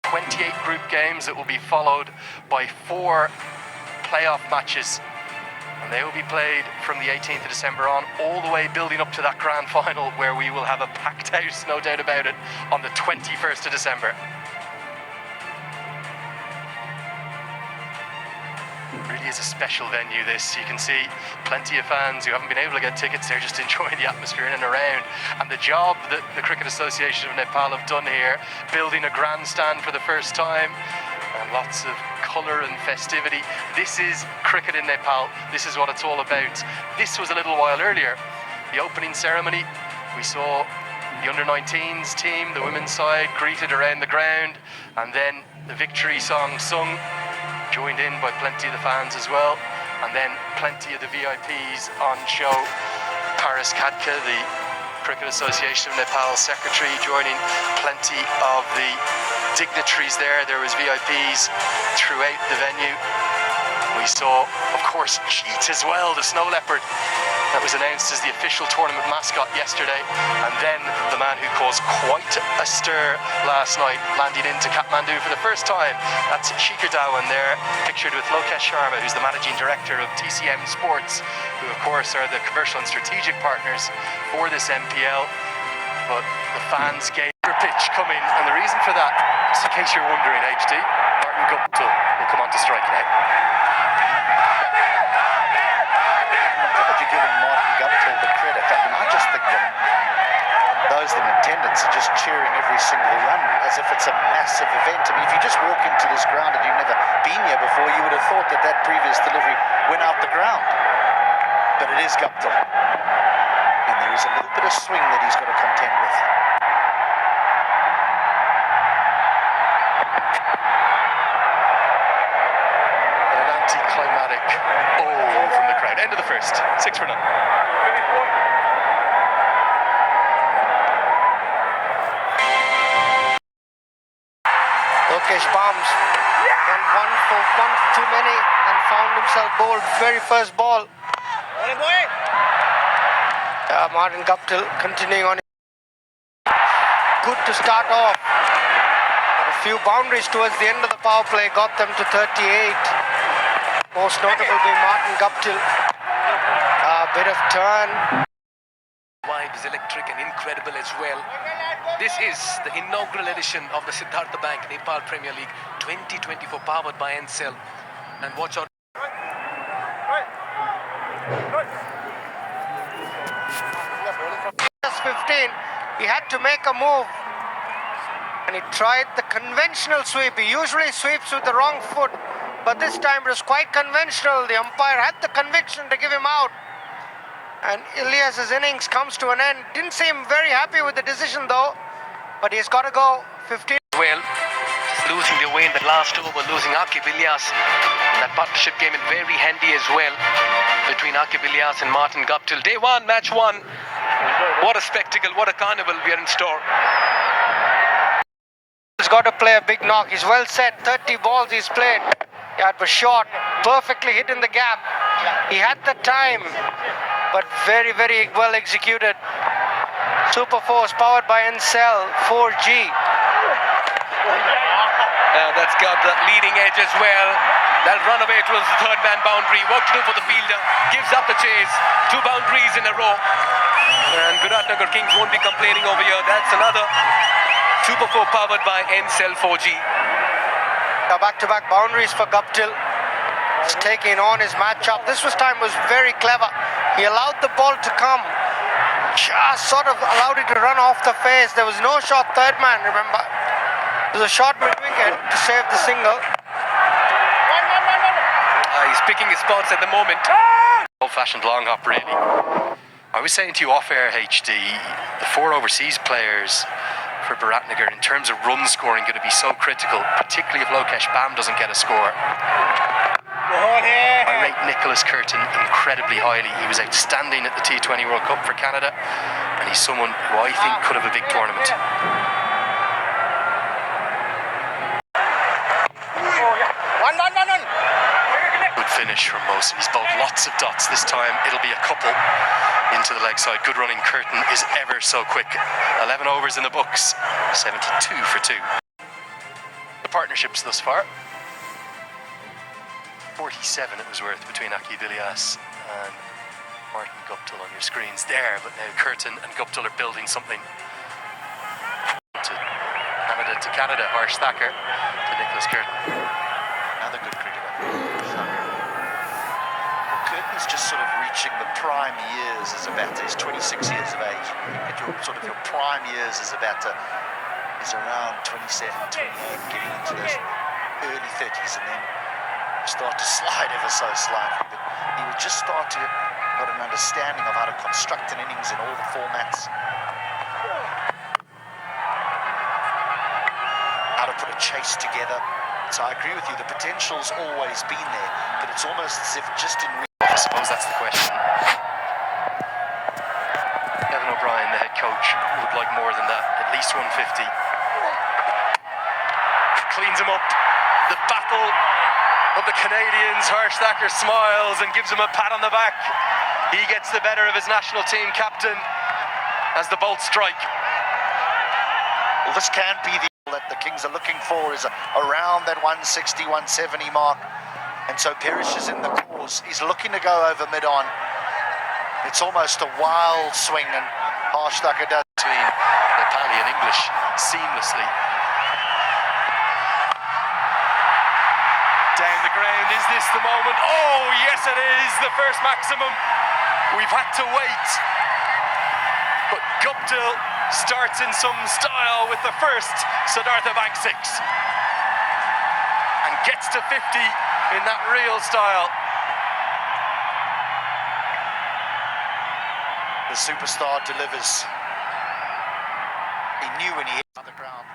28 group games that will be followed by 4 playoff matches. And they will be played from the 18th of December on, all the way building up to that grand final where we will have a packed house, no doubt about it, on the 21st of December. It really is a special venue, this. You can see plenty of fans who haven't been able to get tickets. They're just enjoying the atmosphere in and around. And the job that the Cricket Association of Nepal have done here, building a grandstand for the first time, and lots of colour and festivity. This is cricket in Nepal. This is what it's all about. This was a little while earlier. The opening ceremony, we saw the under-19s team, the women's side, greeted around the ground, and then the victory song sung, joined in by plenty of the fans as well, and then plenty of the VIPs on show. Paris Khadka, the Cricket Association of Nepal secretary, joining plenty of the dignitaries there. There was VIPs throughout the venue. We saw, of course, Jeet as well, the snow leopard that was announced as the official tournament mascot yesterday. And then the man who caused quite a stir last night, landing into Kathmandu for the first time. That's Shikhar Dhawan there, pictured with Lokesh Sharma, who's the managing director of TCM Sports, who of course are the commercial and strategic partners for this NPL. But the fans gave a pitch coming, and the reason for that, just in case you're wondering, HD, Martin Guptill will come on to strike now. I'm glad you're giving Martin Guptill the credit. I mean, I just think that those in attendance are just cheering every single run as if it's a massive event. I mean, if you just walk into this ground and you've never been here before, you would have thought that that previous delivery went out the ground. But it is Guptill. And there is a little bit of swing that he's got to contend with. An anticlimactic oh from the crowd. End of the first. 6 for 0. Lokesh bombs. And one too many, and found himself bowled very first ball. Martin Guptill continuing on. Good to start off. A few boundaries towards the end of the power play got them to 38. Most notable being Martin Guptill. A bit of turn. Vibe is electric and incredible as well. This is the inaugural edition of the Siddhartha Bank Nepal Premier League 2024, powered by NCL. And watch out. Just 15, he had to make a move, and he tried the conventional sweep. He usually sweeps with the wrong foot, but this time it was quite conventional. The umpire had the conviction to give him out, and Ilyas's innings comes to an end. Didn't seem very happy with the decision though, but he's got to go. 15. Well, just losing the way in the last over, losing Aqib Ilyas. That partnership came in very handy as well between Aqib Ilyas and Martin Guptill. Day 1, match 1. What a spectacle, what a carnival we are in store. He's got to play a big knock. He's well set. 30 balls he's played. Yeah, it was short, perfectly hit in the gap. He had the time, but very, very well executed. Super Force powered by NCL 4G. That's got the leading edge as well. That'll run away towards the third man boundary. What to do for the fielder? Gives up the chase. 2 boundaries in a row. And Biratnagar Kings won't be complaining over here. That's another Super 4 powered by NCL 4G. Back-to-back boundaries for Guptill. He's taking on his matchup. This time was very clever. He allowed the ball to come. Just sort of allowed it to run off the face. There was no shot third man, remember. There was a shot mid-wicket to save the single. He's picking his spots at the moment. Old-fashioned long hop, really. I was saying to you off-air, HD, the 4 overseas players for Biratnagar in terms of run scoring going to be so critical, particularly if Lokesh Bam doesn't get a score. I rate Nicholas Curtin incredibly highly. He was outstanding at the T20 World Cup for Canada, and he's someone who I think could have a big tournament. Good finish from Mosen. He's bowled lots of dots this time. It'll be a couple into the leg side. Good running. Curtin is ever so quick. 11 overs in the books. 72 for 2. of partnerships thus far. 47 it was worth between Aki Vilias and Martin Guptill on your screens there, but now Curtin and Guptill are building something. To Canada, Harsh Thacker to Nicholas Curtin. Another good cricketer. Curtin's just sort of reaching the prime years as a batter. He's 26 years of age. At your prime years as a batter is around 27, 28, getting into those early 30s, and then start to slide ever so slightly. But he would just start to got an understanding of how to construct an innings in all the formats. How to put a chase together. So I agree with you, the potential's always been there, but it's almost as if just in... I suppose that's the question. Kevin O'Brien, the head coach, would like more than that, at least 150. Cleans him up. The battle of the Canadians. Harsh Thacker smiles and gives him a pat on the back. He gets the better of his national team captain as the bolts strike. Well, this can't be the that the Kings are looking for, is around that 160, 170 mark. And so Perish is in the cause. He's looking to go over mid-on. It's almost a wild swing, and Harsh Thacker does between Nepali and English seamlessly. Down the ground, is this the moment? Oh, yes it is, the first maximum. We've had to wait. But Guptill starts in some style with the first Siddhartha Bank 6 and gets to 50 in that real style. The superstar delivers. He knew when he hit on the ground.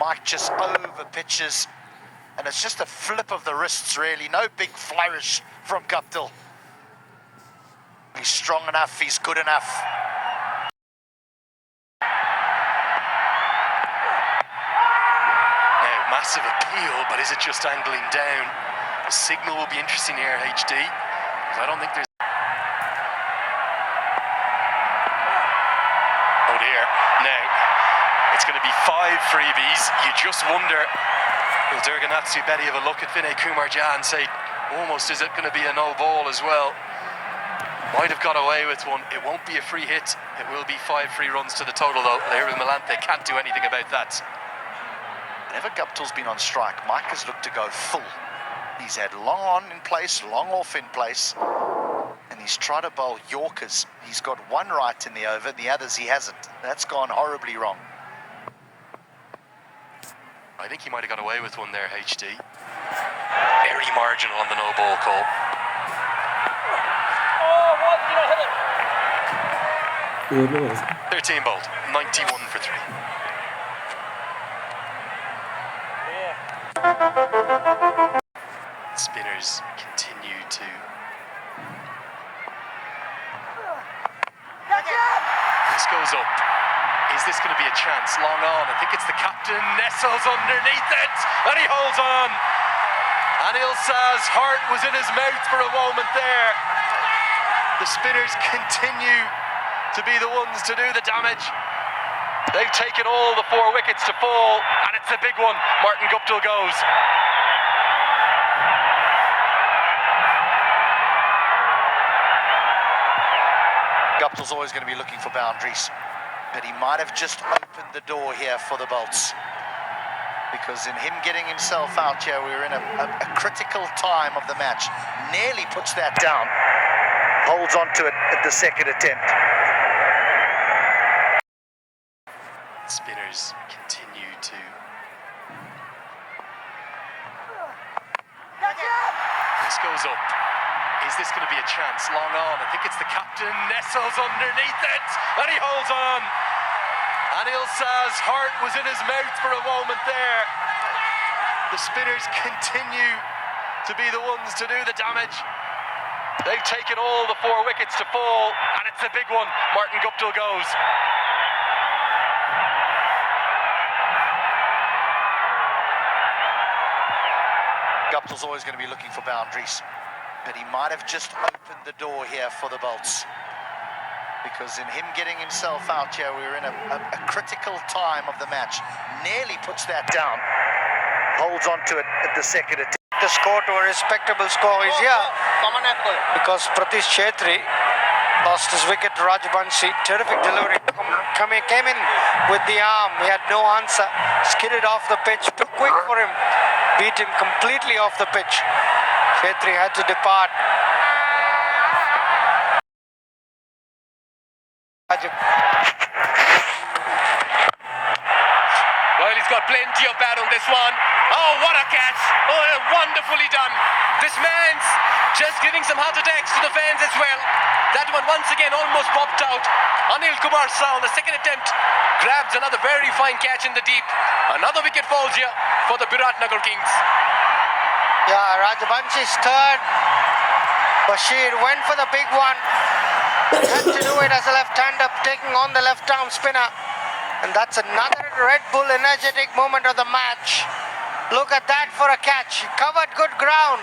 Mike just over pitches, and it's just a flip of the wrists really, no big flourish from Guptill. He's strong enough, he's good enough. Massive appeal, but is it just angling down? The signal will be interesting here, HD, because I don't think there's... Oh dear, now, it's going to be 5 freebies. You just wonder, will Durganatsu Betty have a look at Vinay Kumar Jha and say, almost, is it going to be a no ball as well? Might have got away with one. It won't be a free hit. It will be 5 free runs to the total, though. Larry Malante can't do anything about that. Whenever Guptill's been on strike, Mike has looked to go full. He's had long on in place, long off in place, and he's tried to bowl Yorkers. He's got one right in the over, the others he hasn't. That's gone horribly wrong. I think he might have got away with one there, HD. Very marginal on the no ball call. Oh, what? Did I hit it? 13 bowled, 91 for 3. Spinners continue to... This goes up. Is this going to be a chance? Long on. I think it's the captain. Nestles underneath it. And he holds on. Anil Shah's heart was in his mouth for a moment there. The spinners continue to be the ones to do the damage. They've taken all the 4 wickets to fall, and it's a big one. Martin Guptill goes. Guptill's always going to be looking for boundaries, but he might have just opened the door here for the bolts, because in him getting himself out here, we're in a critical time of the match. Nearly puts that down, holds on to it at the second attempt. Spinners continue to... This goes up. Is this going to be a chance? Long on. I think it's the captain. Nestles underneath it. And he holds on. Anil Shah's heart was in his mouth for a moment there. The spinners continue to be the ones to do the damage. They've taken all the 4 wickets to fall, and it's a big one. Martin Guptill goes. Guptill's always going to be looking for boundaries, but he might have just opened the door here for the bolts, because in him getting himself out here, we were in a critical time of the match. Nearly puts that down, holds on to it at the second attempt. The score to a respectable score is here because Pratish Chetri lost his wicket to Rajabanshi. Terrific delivery. Came in with the arm. He had no answer. Skidded off the pitch. Too quick for him. Beat him completely off the pitch. Chetri had to depart. Well, he's got plenty of bat on this one. Oh, what a catch. Oh, wonderfully done. This man's just giving some heart attacks to the fans as well. That one once again almost popped out. Anil Kumar Saul, the second attempt, grabs another very fine catch in the deep. Another wicket falls here for the Biratnagar Kings. Yeah, Rajabanshi's third. Bashir went for the big one. Had to do it as a left-hander, taking on the left-arm spinner. And that's another Red Bull energetic moment of the match. Look at that for a catch. He covered good ground.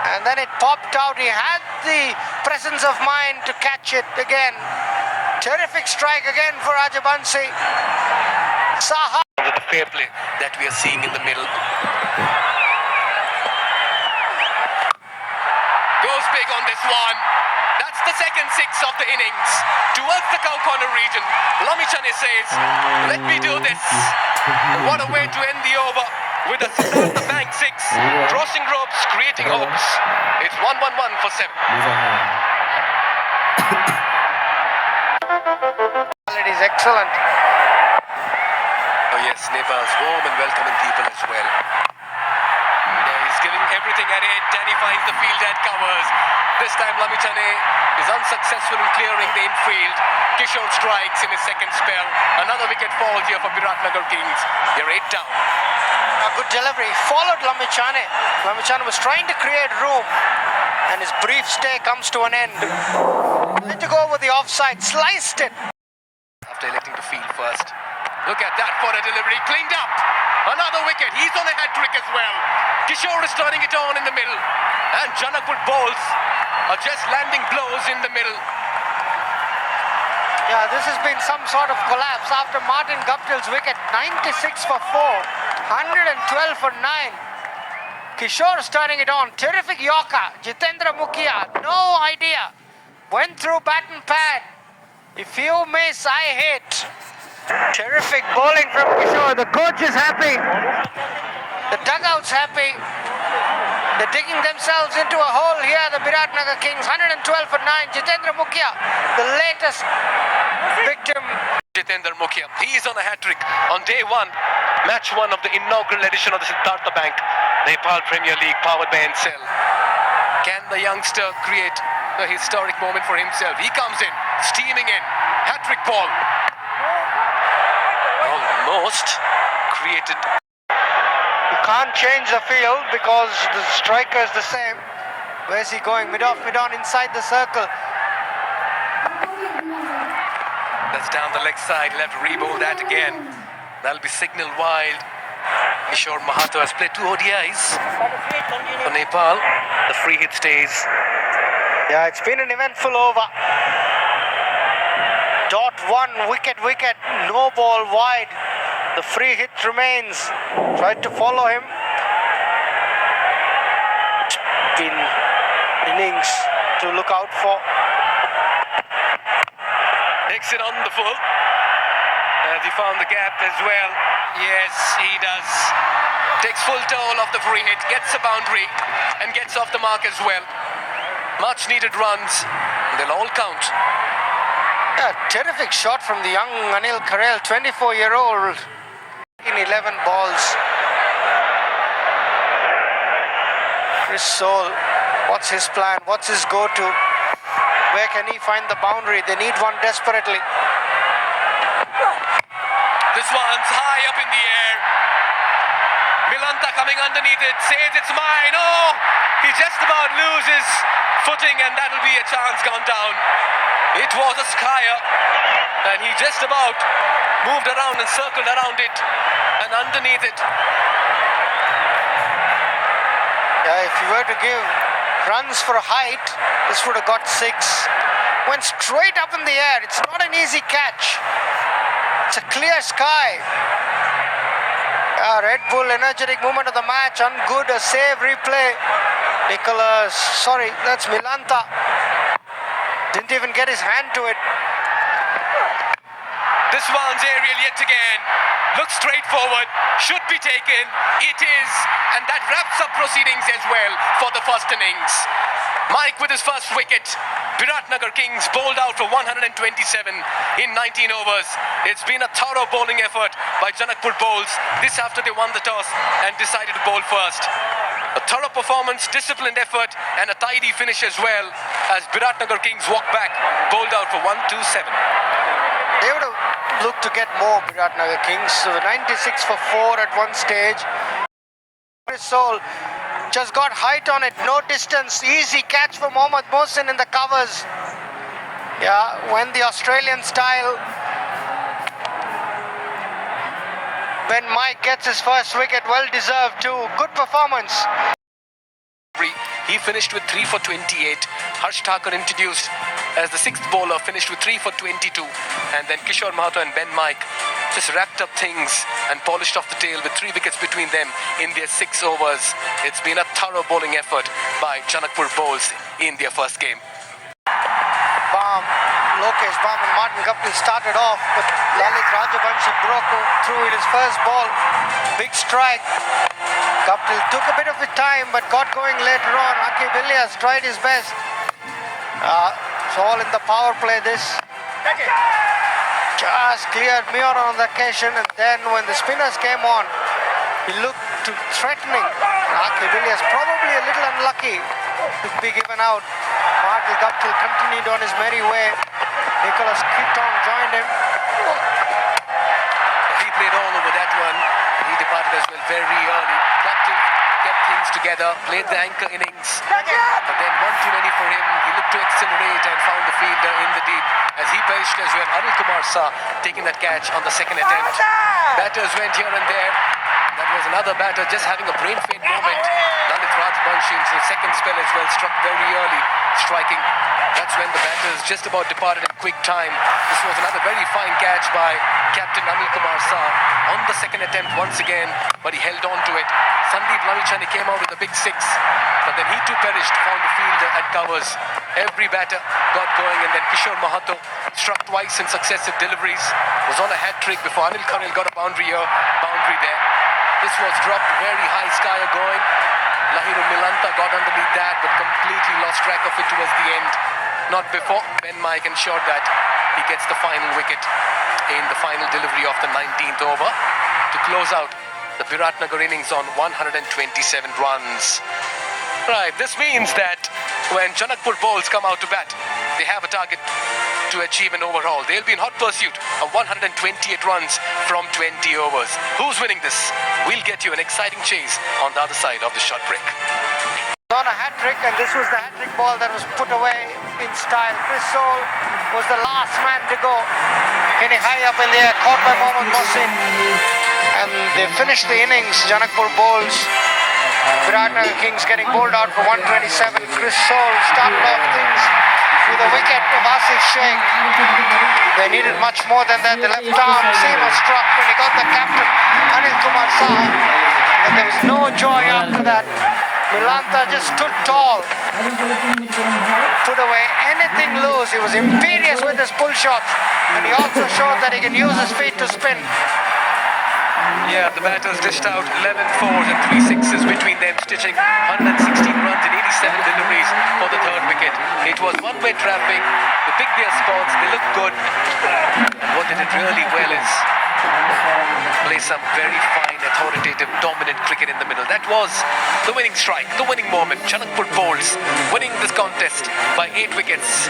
And then it popped out. He had the presence of mind to catch it again. Terrific strike again for Rajabanshi. Saha. With the fair play that we are seeing in the middle. Goes big on this one. That's the second six of the innings. Towards the cow corner region. Lamichane says, let me do this. And what a way to end the over. With a Siddhartha Bank 6, crossing ropes, creating hopes. It's 1-1-1 for 7. It is excellent. Oh yes, Nepal's warm and welcoming people as well. Yeah, he's giving everything at it and he finds the field that covers. This time Lamichane is unsuccessful in clearing the infield. Kishore strikes in his second spell. Another wicket falls here for Biratnagar Kings. They're 8 down. A good delivery. Followed Lamichane. Lamichane was trying to create room and his brief stay comes to an end. Had to go with the offside. Sliced it. After electing to field first. Look at that for a delivery. Cleaned up. Another wicket. He's on a hat-trick as well. Kishore is turning it on in the middle. And Janakpur bowls are just landing blows in the middle. Yeah, this has been some sort of collapse after Martin Guptill's wicket. 96 for 4. 112 for 9. Kishore's turning it on. Terrific Yorker. Jitendra Mukhia. No idea. Went through bat and pad. If you miss, I hit. Terrific bowling from Kishore. The coach is happy. The dugout's happy. They're digging themselves into a hole here. The Biratnagar Kings. 112 for 9. Jitendra Mukhia, the latest victim. Jitendra Mukhia. He is on a hat-trick on day 1. Match 1 of the inaugural edition of the Siddhartha Bank Nepal Premier League powered by NPL. Can the youngster create a historic moment for himself? He comes in, steaming in. Hat-trick ball. Almost created. You can't change the field because the striker is the same. Where's he going? Mid-off, mid-on, inside the circle. That's down the leg side. He'll have to re-bowl that again. That'll be signal wild. Kishore Mahato has played 2 ODIs for Nepal. The free hit stays. Yeah, it's been an eventful over. Dot 1, wicket, no ball wide. The free hit remains. Tried to follow him. It's been innings to look out for. Takes it on the full. Has he found the gap as well? Yes, he does. Takes full toll of the free hit, gets a boundary and gets off the mark as well. Much needed runs, and they'll all count. Yeah, terrific shot from the young Anil Karel, 24-year-old. In 11 balls. Chris Soul, what's his plan? What's his go-to? Where can he find the boundary? They need one desperately. This one's high up in the air. Milanta coming underneath it, says it's mine. Oh, he just about loses footing and that'll be a chance gone down. It was a skyer and he just about moved around and circled around it and underneath it. Yeah, if you were to give runs for height, this would have got 6. went straight up in the air. It's not an easy catch. It's a clear sky. Red Bull energetic movement of the match. Good, a save replay. Nicholas, sorry, that's Milanta. Didn't even get his hand to it. This one's aerial yet again. Looks straightforward. Should be taken. It is. And that wraps up proceedings as well for the first innings. Mike with his first wicket. Biratnagar Kings bowled out for 127 in 19 overs. It's been a thorough bowling effort by Janakpur bowls. This after they won the toss and decided to bowl first. A thorough performance, disciplined effort and a tidy finish as well as Biratnagar Kings walk back, bowled out for 127. They would have looked to get more, Biratnagar Kings. So 96 for 4 at one stage. Soul just got height on it, no distance. Easy catch for Mohammad Mohsin in the covers. Yeah, when the Australian style. When Mike gets his first wicket, well deserved too. Good performance. He finished with 3 for 28. Harsh Thakur introduced as the sixth bowler, finished with 3 for 22. And then Kishore Mahato and Ben Mike just wrapped up things and polished off the tail with 3 wickets between them in their 6 overs. It's been a thorough bowling effort by Janakpur bowls in their first game. Lokesh Baum and Martin Guptill started off, but Lalit Rajavanshi broke through in his first ball. Big strike. Guptill took a bit of his time but got going later on. Aqib Ilyas tried his best. It's all in the power play this. Just cleared Muir on the occasion, and then when the spinners came on, he looked threatening. Aqib Ilyas probably a little unlucky to be given out. Martin Guptill continued on his merry way. Nicholas Keaton joined him. He played all over that one. He departed as well very early. Guptill kept things together, played the anchor innings. But then one too many for him. He looked to accelerate and found the fielder in the deep. As he perished as well, Anil Kumar Shah taking that catch on the second attempt. Batters went here and there. That was another batter just having a brain faint moment. Lalit Rajbanshi in the second spell as well struck very early, striking. That's when the batters just about departed in quick time. This was another very fine catch by Captain Anil Kumar Shah on the second attempt once again, but he held on to it. Sandeep Lavichandni came out with a big 6, but then he too perished, found the fielder at covers. Every batter got going, and then Kishore Mahato struck twice in successive deliveries. Was on a hat-trick before Anil Kharel got a boundary here, boundary there. This was dropped very high skyer going. Lahiru Milanta got underneath that, but completely lost track of it towards the end. Not before. Ben Mike ensured that he gets the final wicket in the final delivery of the 19th over to close out the Biratnagar innings on 127 runs. Right, this means that when Janakpur bowls come out to bat, they have a target to achieve an overhaul. They'll be in hot pursuit of 128 runs from 20 overs. Who's winning this? We'll get you an exciting chase on the other side of the short break. On a hat-trick, and this was the hat-trick ball that was put away in style. Chris Soul was the last man to go. Hitting high up in the air, caught by Mohammad Mohsin. And they finished the innings. Janakpur bowls. Biratnagar Kings getting bowled out for 127. Chris Soul started off things with a wicket of Asif Sheikh. They needed much more than that. The left arm seamer struck when he got the captain, Anil Kumar Shah. And there was no joy after that. Milanta just stood tall, put away anything loose. He was imperious with his pull shots, and he also showed that he can use his feet to spin. Yeah, the batters dished out 11 fours and 3 sixes between them, stitching 116 runs in 87 deliveries for the third wicket. It was one-way traffic. They picked their spots. They looked good. What they did really well is play some very fine, authoritative, dominant cricket in the middle. That was the winning strike, the winning moment. Janakpur bowls winning this contest by 8 wickets.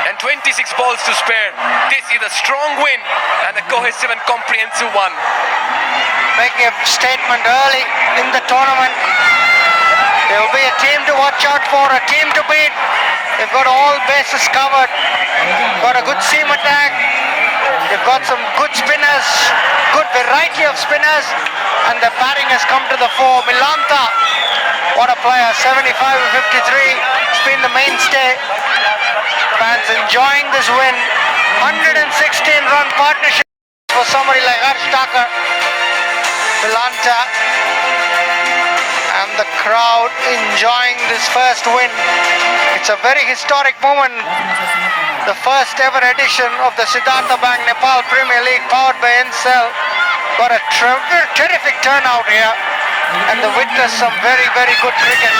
And 26 balls to spare. This is a strong win and a cohesive and comprehensive one. Making a statement early in the tournament. There will be a team to watch out for, a team to beat. They've got all bases covered. Got a good seam attack. They've got some good spinners, good variety of spinners, and the batting has come to the fore. Milanta, what a player, 75 and 53. been the mainstay. Fans enjoying this win. 116-run partnership for somebody like Harsh Thakur, Vilanta, and the crowd enjoying this first win. It's a very historic moment. The first ever edition of the Siddhartha Bank Nepal Premier League powered by NCL. Got a terrific turnout here and to witness some very, very good cricket.